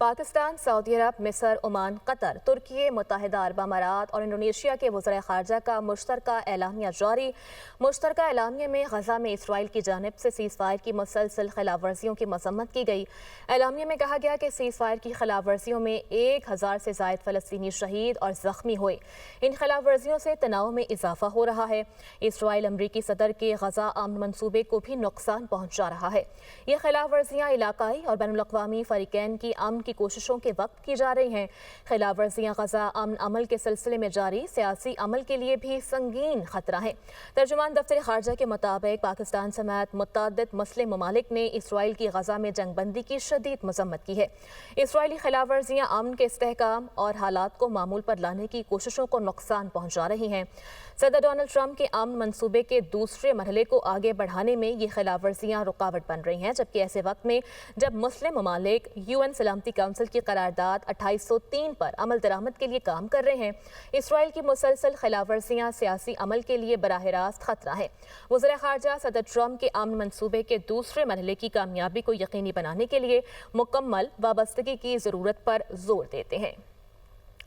Pakistan, Saudi अरब, मिस्र, Oman, Qatar, तुर्की, मुत्तहिदा अरब अमारात और इंडोनेशिया के वज़ीर ख़ारजा का मुश्तरका एलामिया जारी। मुश्तरका एलामिया में गज़ा में इसराइल की जानिब से सीज़ फायर की मुसलसल खिलाफ-वर्जियों की मज़म्मत की गई। एलामिया में कहा गया कि सीज़ फायर की खिलाफ-वर्जियों में 1000 से ज़ायद फ़लस्तीनी शहीद और ज़ख्मी हुए। इन खिलाफ-वर्जियों से तनाव में इजाफा हो रहा है। इसराइल अमरीकी सदर के गज़ा अमन मंसूबे को भी नुकसान पहुँचा रहा है। ये खिलाफ-वर्जियाँ इलाकाई और बैनुल-अक़वामी फ़रीक़ैन की अमन की कोशिशों के वक्त की जा रही हैं। खिलाफ-वर्जियाँ गज़ा अमन अमल के सिलसिले में जारी सियासी अमल के लिए भी संगीन खतरा है। तर्जुमान दफ्तर ख़ारजा के मुताबिक पाकिस्तान समेत मुतअद्दिद मुस्लिम ममालिक ने इसराइल की गज़ा में जंगबंदी की शदीद मज़म्मत की है। इसराइली खिलाफ-वर्जियाँ अमन के इस्तेहकाम और हालात को मामूल पर लाने की कोशिशों को नुकसान पहुँचा रही हैं। सदर डोनाल्ड ट्रंप के अमन मंसूबे के दूसरे मरहले को आगे बढ़ाने में ये खिलाफ-वर्जियाँ रुकावट बन रही हैं, जबकि ऐसे वक्त में जब मुस्लिम ममालिक UN सलामती काउंसिल की करारदाद 2803 पर अमल दरामद के लिए काम कर रहे हैं, इसराइल की मुसलसल खिलाफ-वर्जियाँ सियासी अमल के लिए बराह रास्त खतरा है। वज़ीर ख़ारजा सदर ट्रंप के अमन मंसूबे के दूसरे मरहले की कामयाबी को यकीनी बनाने के लिए मुकम्मल वाबस्तगी की ज़रूरत पर जोर देते हैं।